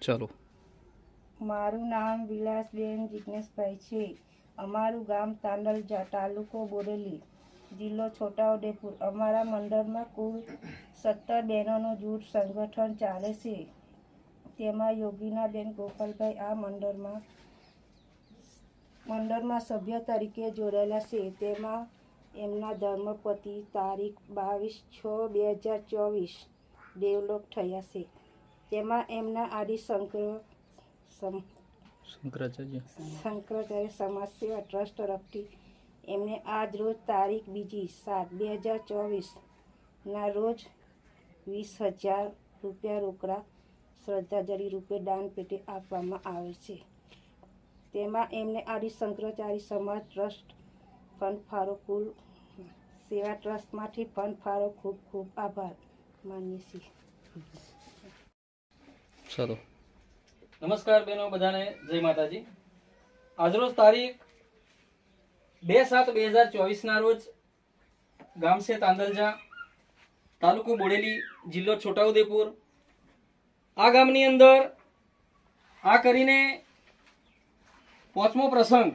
ચાલો. મારું નામ વિલાસબેન જિજ્ઞેશભાઈ છે. અમારું ગામ તાંડલજા, તાલુકો બોડેલી, જિલ્લો છોટાઉદેપુર. અમારા મંડળમાં કુલ 17 બહેનોનું જૂથ સંગઠન ચાલે છે. તેમાં યોગીનાબેન ગોપાલભાઈ આ મંડળમાં સભ્ય તરીકે જોડાયેલા છે. તેમાં એમના ધર્મપતિ તારીખ 22/6/2024 દેવલોક થયા છે. તેમાં એમના આદિ શંકરાચાર્ય સમાજ સેવા ટ્રસ્ટ તરફથી એમને આજ રોજ તારીખ 2/7/2024 રોજ 20,000 રૂપિયા રોકડા શ્રદ્ધાંજલિ રૂપે દાન પેટે આપવામાં આવે છે. તેમાં એમને આદિ શંકરાચાર્ય સમાજ ટ્રસ્ટ ફંડ ફાળો કુલ સેવા ટ્રસ્ટમાંથી ફંડ ફાળો ખૂબ ખૂબ આભાર માનીએ છીએ. ચાલો. નમસ્કાર બહેનો, બધાને જય માતાજી. આજરોજ તારીખ 2/7/2024 રોજ ગામ છે તાંદલજા, તાલુકો બોડેલી, જિલ્લો છોટાઉદેપુર. આ ગામની અંદર આ કરીને 5મો પ્રસંગ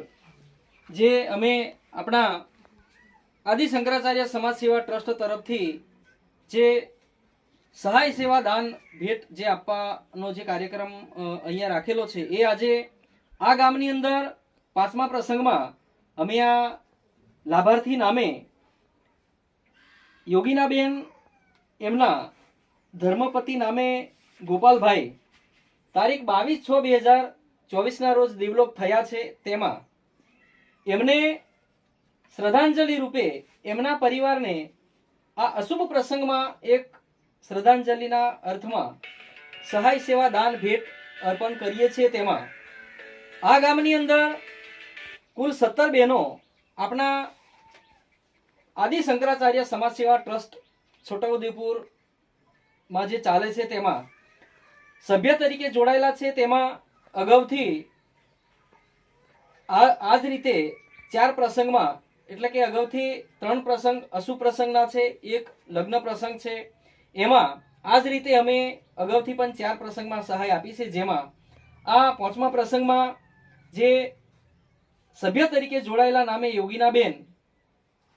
જે અમે આપણા આદિ શંકરાચાર્ય સમાજ સેવા ટ્રસ્ટ તરફથી જે સહાય સેવા દાન ભેટ જે આપવાનો જે કાર્યક્રમ અહીંયા રાખેલો છે, એ આજે આ ગામની અંદર 5મા પ્રસંગમાં અમે આ લાભાર્થી નામે યોગીનાબેન એમના ધર્મપતિ નામે ગોપાલભાઈ તારીખ 22/6/2024 રોજ દેવલોક થયા છે. તેમાં એમને શ્રદ્ધાંજલિ રૂપે એમના પરિવારને આ અશુભ પ્રસંગમાં એક શ્રદ્ધાંજલિના અર્થમાં સહાય સેવા દાન ભેટ અર્પણ કરીએ છીએ. તેમાં આ ગામની અંદર કુલ 17 બહેનો આપણા આદિ શંકરાચાર્ય સમાજ સેવા ટ્રસ્ટ છોટાઉદેપુરમાં જે ચાલે છે તેમાં સભ્ય તરીકે જોડાયેલા છે. તેમાં અગાઉથી આ જ રીતે 4 પ્રસંગમાં, એટલે કે અગાઉથી 3 પ્રસંગ અશુભ પ્રસંગના છે, એક લગ્ન પ્રસંગ છે. એમાં આ જ રીતે અમે અગાઉથી પણ 4 પ્રસંગમાં સહાય આપી છે. જેમાં આ 5મા પ્રસંગમાં જે સભ્ય તરીકે જોડાયેલા નામે યોગીનાબેન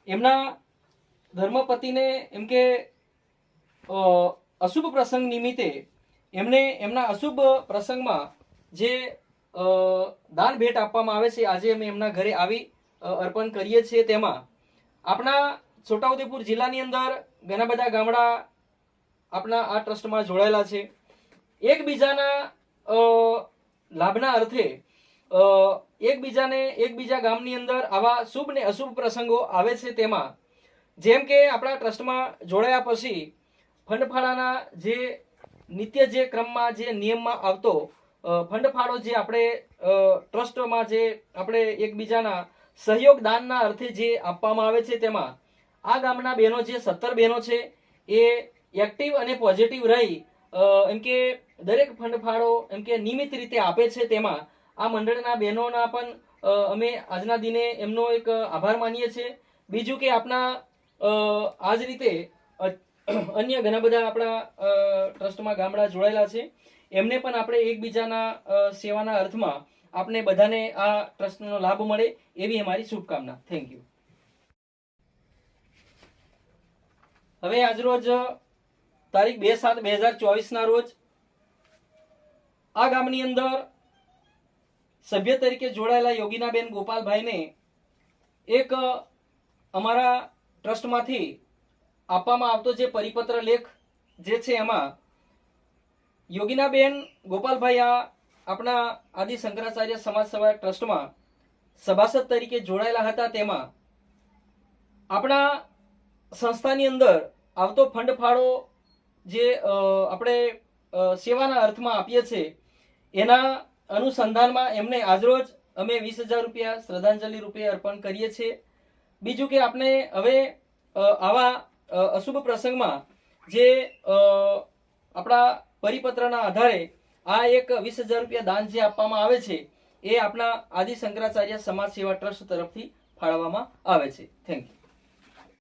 એમના ધર્મપતિને એમ કે અશુભ પ્રસંગ નિમિત્તે એમને એમના અશુભ પ્રસંગમાં જે દાન ભેટ આપવામાં આવે છે, આજે અમે એમના ઘરે આવી અર્પણ કરીએ છીએ. તેમાં આપણા છોટાઉદેપુર જિલ્લાની અંદર ઘણા બધા ગામડા આપણા આ ટ્રસ્ટમાં જોડાયેલા છે. એકબીજાના લાભના અર્થે એકબીજા ગામની અંદર આવા શુભ ને અશુભ પ્રસંગો આવે છે. તેમાં જેમ કે આપણા ટ્રસ્ટમાં જોડાયા પછી ફંડફાળાના જે નિત્ય જે ક્રમમાં જે નિયમમાં આવતો ફંડફાળો જે આપણે ટ્રસ્ટમાં જે આપણે એકબીજાના સહયોગ દાનના અર્થે જે આપવામાં આવે છે, તેમાં આ ગામના બહેનો જે 17 બહેનો છે એ એક્ટિવ અને પોઝિટિવ રહી એમ કે દરેક ફંડફાળો એમ કે નિયમિત રીતે આપે છે. તેમાં આ મંડળના બહેનોના પણ અમે આજના દિને એમનો એક આભાર માનીએ છીએ. બીજું કે આપણા આ જ રીતે અન્ય ઘણા બધા આપણા ટ્રસ્ટમાં ગામડા જોડાયેલા છે, એમને પણ આપણે એકબીજાના સેવાના અર્થમાં આપણે બધાને આ ટ્રસ્ટનો લાભ મળે એવી અમારી શુભકામના. Thank you. હવે આજરોજ તારીખ 2/7/2024 રોજ આ ગામની અંદર સભ્ય તરીકે જોડાયેલા યોગીનાબેન ગોપાલભાઈને એક અમારા ટ્રસ્ટમાંથી આપવામાં આવતો જે પરિપત્ર લેખ જે છે, એમાં યોગીનાબેન ગોપાલભાઈ આપણા આદિ શંકરાચાર્ય સમાજ સેવા ટ્રસ્ટમાં સભાસદ તરીકે જોડાયેલા હતા. તેમાં આપણા સંસ્થાની અંદર આવતો ફંડ ફાળો જે આપણે સેવાના અર્થમાં આપીએ છીએ, એના અનુસંધાનમાં એમને આજરોજ અમે 20,000 રૂપિયા શ્રદ્ધાંજલિ રૂપે અર્પણ કરીએ છીએ. બીજું કે આપણે હવે આવા અશુભ પ્રસંગમાં જે આપણા પરિપત્રના આધારે આ એક 20,000 રૂપિયા દાન જે આપવામાં આવે છે, એ આપણા આદિ શંકરાચાર્ય સમાજ સેવા ટ્રસ્ટ તરફથી ફાળવવામાં આવે છે. Thank you.